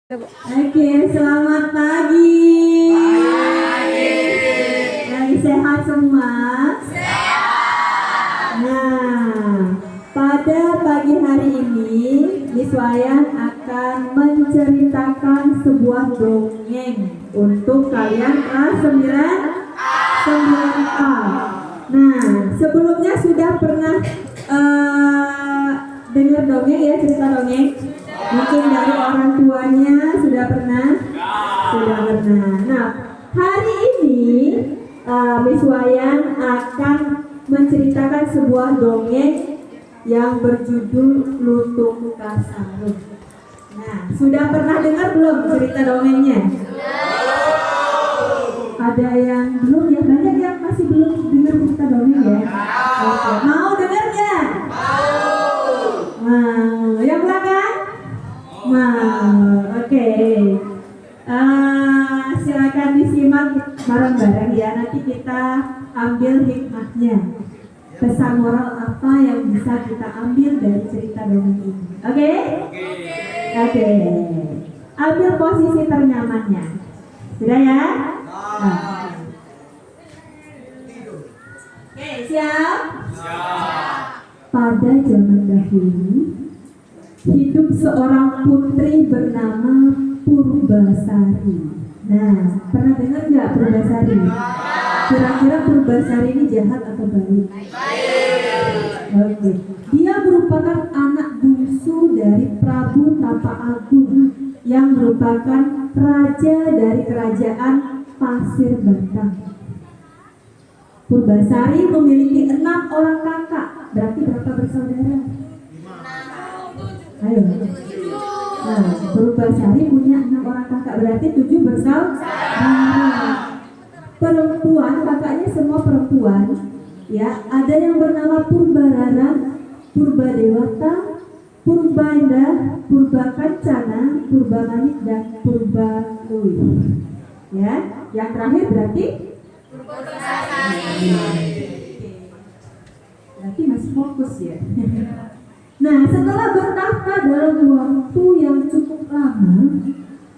Oke, selamat pagi. Lagi sehat semua? Nah, pada pagi hari ini, Miss Wayan akan menceritakan sebuah dongeng untuk kalian kelas 9A. Nah, sebelumnya sudah pernah dengar dongeng ya, cerita dongeng? Mungkin dari orang tuanya sudah pernah? Sudah pernah. Nah, hari ini Miss Wayan akan menceritakan sebuah dongeng yang berjudul Lutung Kasarung. Nah, sudah pernah dengar belum cerita dongengnya? Ada yang belum ya? Banyak yang masih belum dengar cerita dongeng ya? Oke. Mau dengar nggak? Mau. Yang belakang? Mau. Oke. Silakan disimak bareng-bareng ya. Nanti kita ambil hikmahnya. Pesan moral apa yang bisa kita ambil dari cerita dongeng ini? Oke? Oke. Ambil posisi ternyamannya. Sudah ya? Oke, siap? Pada zaman dahulu, hidup seorang putri bernama Purbasari. Nah, pernah dengar nggak Purbasari? Kira-kira Purbasari ini jahat atau baik? Oke. Dia merupakan anak bungsu dari Prabu Tapa Agung yang merupakan raja dari kerajaan Pasir Batang. Purbasari memiliki 6 orang kakak. Berarti berapa bersaudara? Ayo. Nah, Purbasari punya 6 orang kakak, berarti 7 bersaudara. Perempuan, kakaknya semua perempuan. Ya, ada yang bernama Purbararang, Purbadewata, Purbaindah, Purbakancana, Purbamanik dan Purbalui. Ya, yang terakhir berarti berarti masih fokus ya. Nah, setelah bertahta dalam waktu yang cukup lama,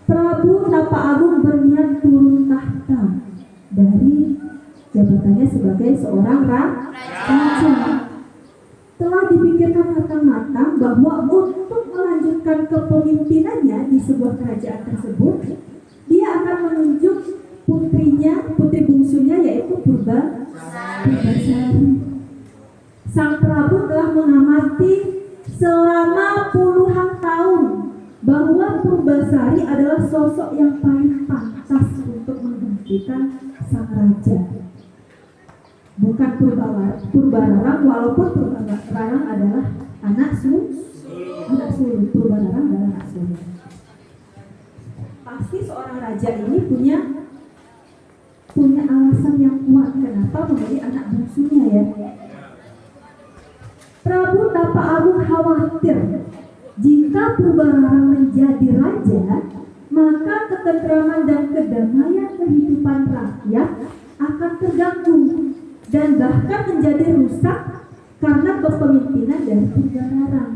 Prabu Tapa Agung berniat turun tahta dari jabatannya sebagai seorang raja. Telah dipikirkan matang-matang bahwa untuk melanjutkan kepemimpinannya di sebuah kerajaan tersebut, dia akan menunjuk putrinya, putri bungsunya yaitu Purbasari. Sang Prabu telah mengamati selama puluhan tahun bahwa Purbasari adalah sosok yang paling pantas untuk menggantikan sang raja. Bukan Purbararang, walaupun Purbararang adalah anak sulung. Purbararang adalah anak sulung. Pasti seorang raja ini punya alasan yang kuat kenapa memilih anak bungsunya ya. Prabu Tapa Agung khawatir jika Purbararang menjadi raja, maka ketentraman dan kedamaian kehidupan rakyat akan terganggu dan bahkan menjadi rusak karena kepemimpinan dari Purbararang.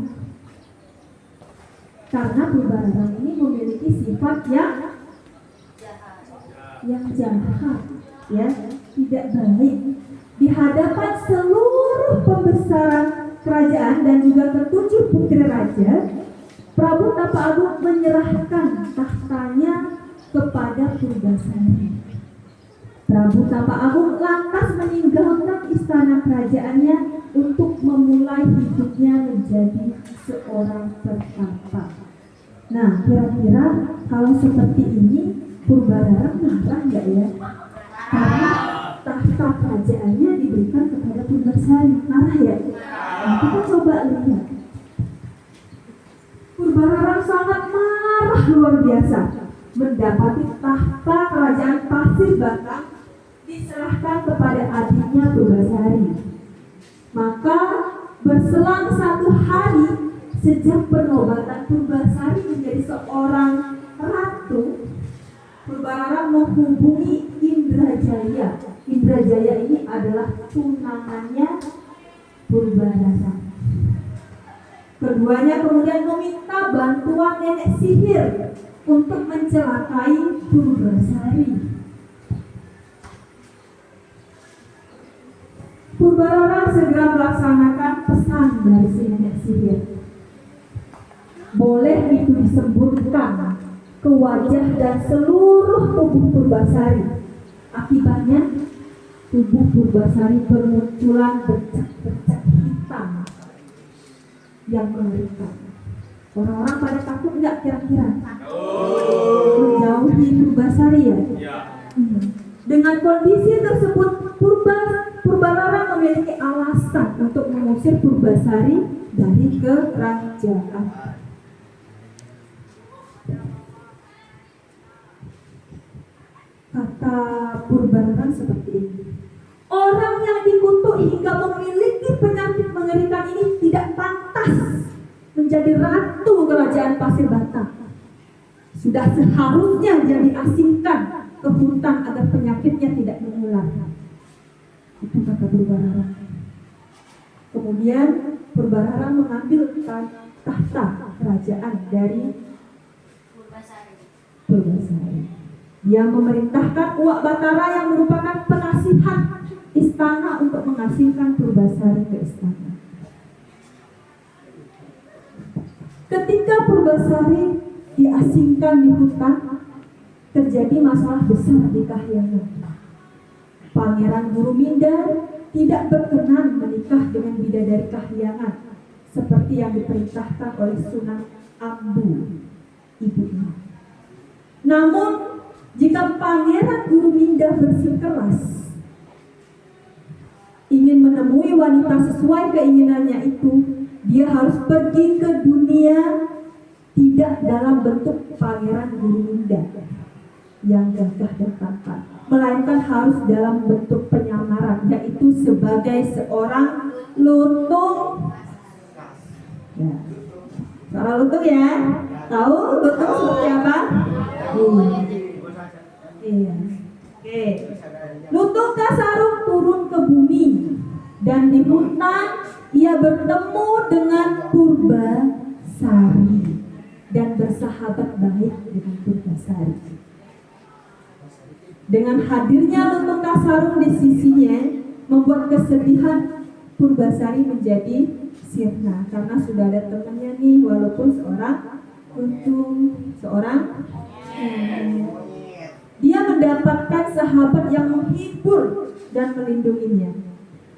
Karena Purbararang ini memiliki sifat yang jahat, ya, tidak baik. Di hadapan seluruh pembesaran kerajaan dan juga ketujuh putri raja, Prabu Tapa Agung menyerahkan tahtanya kepada Purbasari. Prabu Tapa Agung lantas meninggalkan istana kerajaannya untuk memulai hidupnya menjadi seorang pertapa. Nah, kira-kira kalau seperti ini Purbararang marah nggak ya? Karena tahta kerajaannya diberikan kepada Purbasari. Marah ya? Nah, kita coba lihat. Purbararang sangat marah luar biasa mendapati tahta kerajaan Pasir Batang diserahkan kepada adiknya Purbasari. Maka berselang 1 hari sejak penobatan Purbasari menjadi seorang ratu, Purbararang menghubungi Indrajaya. Indrajaya ini adalah tunangannya Purbararang. Keduanya kemudian meminta bantuan nenek sihir untuk mencelakai Purbasari. Purbarara segera melaksanakan pesan dari si nenek sihir. Boleh itu disemburkan ke wajah dan seluruh tubuh Purbasari. Akibatnya tubuh Purbasari bermunculan bercak-bercak hitam yang mengerikan. Orang-orang pada takut nggak kira-kira? Menjauhi Purbasari ya? Dengan kondisi tersebut, Purbarara memiliki alasan untuk mengusir Purbasari dari kerajaan. Kata Purbarara seperti ini. Orang yang dikutuk hingga memiliki penyakit mengerikan ini tidak pantas menjadi ratu kerajaan Pasir Bata. Sudah seharusnya dia diasingkan ke hutan agar penyakitnya tidak menular. Itu kata Purbarara. Kemudian Purbarara mengambil tahta kerajaan dari Purbasari. Dia memerintahkan Uwak Batara yang merupakan penasihat istana untuk mengasingkan Purbasari ke istana. Ketika Purbasari diasingkan di hutan, terjadi masalah besar di Kahyangan. Pangeran Guruminda tidak berkenan menikah dengan bidadari Kahyangan seperti yang diperintahkan oleh Sunan Ambu, ibunya. Namun, jika Pangeran Guruminda bersikeras ingin menemui wanita sesuai keinginannya itu, dia harus pergi ke dunia tidak dalam bentuk Pangeran Guruminda yang gagah dan tampan, melainkan harus dalam bentuk penyamaran, yaitu sebagai seorang lutung. Ya. Seorang lutung ya, tahu lutung seperti apa? Iya. Oke. Lutung Kasarung turun ke bumi dan di hutan ia bertemu dengan Purbasari dan bersahabat baik dengan Purbasari. Dengan hadirnya Lutung Kasarung di sisinya membuat kesedihan Purbasari menjadi sirna karena sudah ada temannya nih, walaupun seorang lutung, seorang dia mendapatkan sahabat yang menghibur dan melindunginya.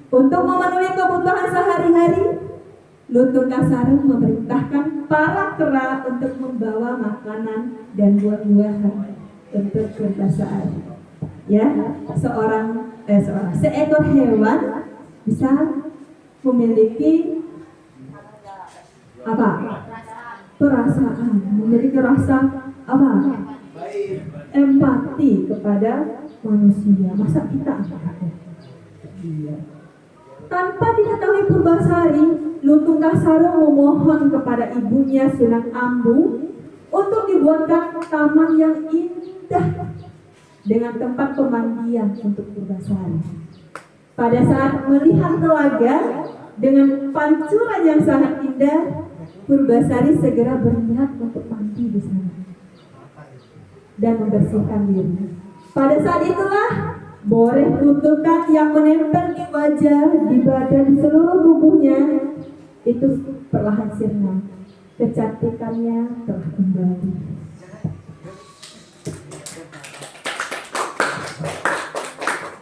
Untuk memenuhi kebutuhan sehari-hari, Lutung Kasarung memerintahkan para kera untuk membawa makanan dan buah-buahan untuk Purbasari. Ya, seekor hewan bisa memiliki apa? Perasaan, memiliki rasa apa? Empati kepada manusia. Masa kita apa? Iya. Tanpa diketahui Purbasari, Lutung Kasarung memohon kepada ibunya Sunan Ambu untuk dibuatkan taman yang indah dengan tempat pemandian untuk Purbasari. Pada saat melihat telaga dengan pancuran yang sangat indah, Purbasari segera berniat untuk mandi di sana dan membersihkan diri. Pada saat itulah boreh kutukan yang menempel di wajah, di badan, di seluruh tubuhnya itu perlahan sirna. Kecantikannya telah kembali.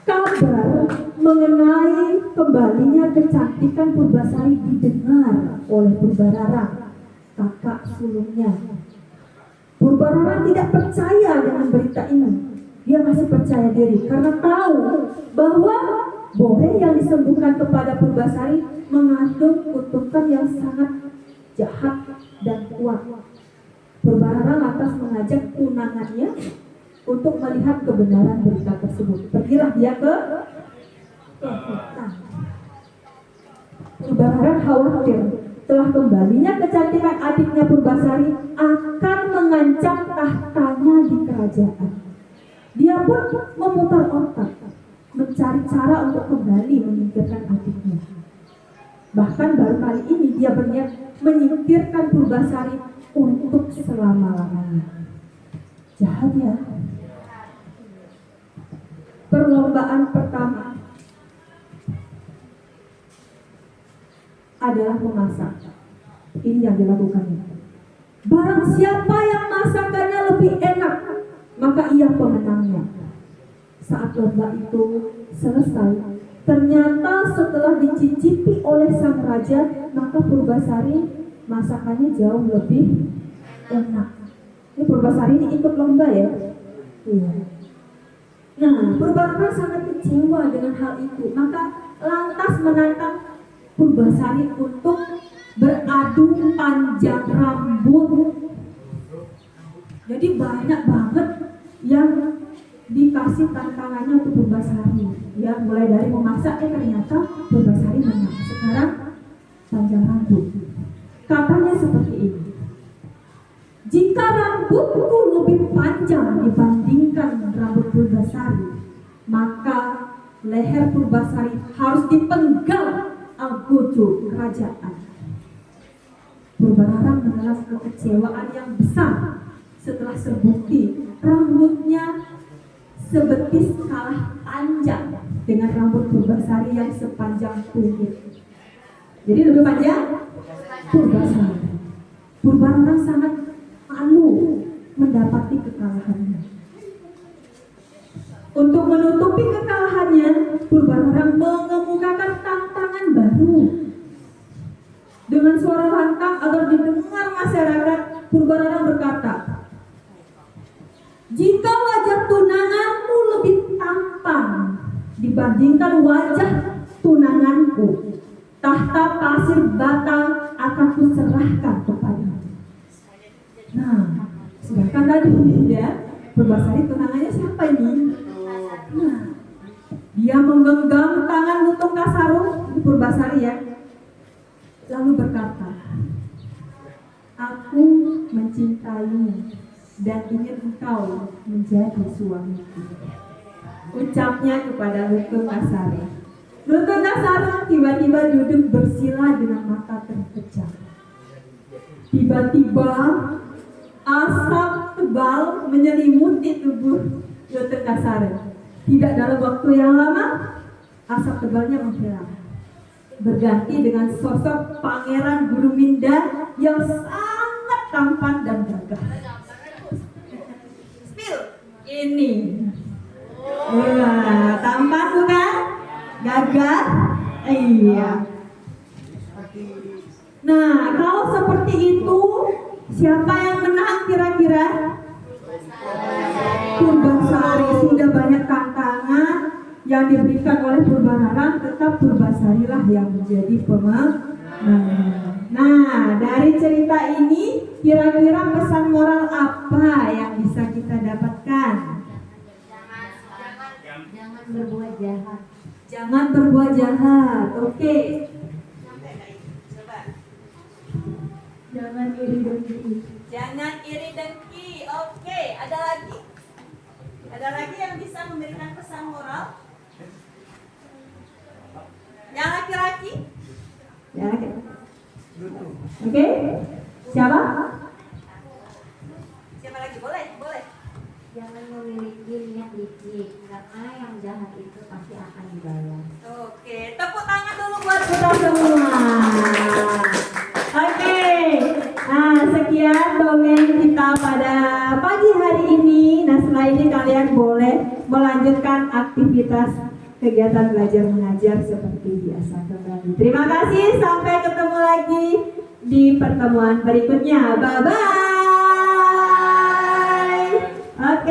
Kabar mengenai kembalinya kecantikan Purbasari didengar oleh Purbarara, kakak sulungnya. Purbarara tidak percaya dengan berita ini. Dia masih percaya diri karena tahu bahwa boreh yang disembuhkan kepada Purbasari mengandung kutukan yang sangat jahat dan kuat. Purbarara lantas mengajak tunangannya untuk melihat kebenaran berita tersebut. Pergilah dia ke hutan. Purbarara khawatir telah kembalinya kecantikan adiknya Purbasari akan mengancam tahtanya di kerajaan. Dia pun memutar otak, mencari cara untuk kembali menyingkirkan adiknya. Bahkan baru kali ini dia berniat menyingkirkan Purbasari untuk selama-lamanya. Jahat ya. Perlombaan pertama adalah memasak. Ini yang dilakukan. Barang siapa yang masakannya lebih enak, maka ia pemenangnya. Saat lomba itu selesai, ternyata setelah dicicipi oleh sang raja, maka Purbasari masakannya jauh lebih enak. Ini Purbasari ini ikut lomba ya. Iya. Nah, Purbasari sangat kecewa dengan hal itu, maka lantas menantang Purbasari untuk beradu panjang rambut. Jadi banyak banget yang dikasih tantangannya untuk Purbasari. Ya, mulai dari memasak, ternyata Purbasari menang. Sekarang panjang rambut. Katanya seperti ini. Jika rambutku lebih panjang dibandingkan rambut Purbasari, maka leher Purbasari harus dipenggal algojo kerajaan. Purbararang mengalami kekecewaan yang besar setelah terbukti rambutnya sebetis kalah panjang dengan rambut Purbasari yang sepanjang tumit. Jadi lebih panjang Purbasari. Purbararang sangat malu mendapati kekalahannya. Untuk menutupi kekalahannya, Purbararang mengemukakan tantangan baru. Dengan suara lantang agar didengar masyarakat, Purbararang berkata, jika wajah tunanganmu lebih tampan dibandingkan wajah tunanganku, tahta pasir batang akan kuserahkan kepadamu. Nah, sedangkan tadi ya, Purbasari tunangannya siapa ini? Nah, dia menggenggam tangan Lutung Kasarung, Purbasari ya, lalu berkata, aku mencintaimu dan ingin engkau menjadi suamiku. Ucapnya kepada Lutung Kasarung. Lutung Kasarung tiba-tiba duduk bersila dengan mata terpejam. Tiba-tiba asap tebal menyelimuti tubuh Lutung Kasarung. Tidak dalam waktu yang lama, asap tebalnya menghilang, berganti dengan sosok Pangeran Guruminda yang sangat tampan dan gagah. Spill ini. Wah, tampan bukan? Gagah? Iya. Nah, kalau seperti itu, siapa yang menang kira-kira? Purbasari. Sudah banyak tantangan yang diberikan oleh Purbararang, tetap Purbasari lah yang menjadi pemenang. Nah, dari cerita ini kira-kira pesan moral apa yang bisa kita dapatkan? Jangan berbuat jahat. Jangan berbuat jahat. Oke. Jangan iri dengki. Jangan iri dengki. Oke, ada lagi? Ada lagi yang bisa memberikan pesan moral? Yang laki-laki? Yang laki-laki. Oke. Siapa? Siapa lagi? Boleh, boleh. Jangan memiliki niat licik, karena yang jahat itu pasti akan dibalas. Oke, tepuk tangan dulu buat kita semua. Oke, nah sekian dongeng kita pada pagi hari ini. Nah setelah ini kalian boleh melanjutkan aktivitas kegiatan belajar mengajar seperti biasa kembali. Terima kasih, sampai ketemu lagi di pertemuan berikutnya. Bye-bye.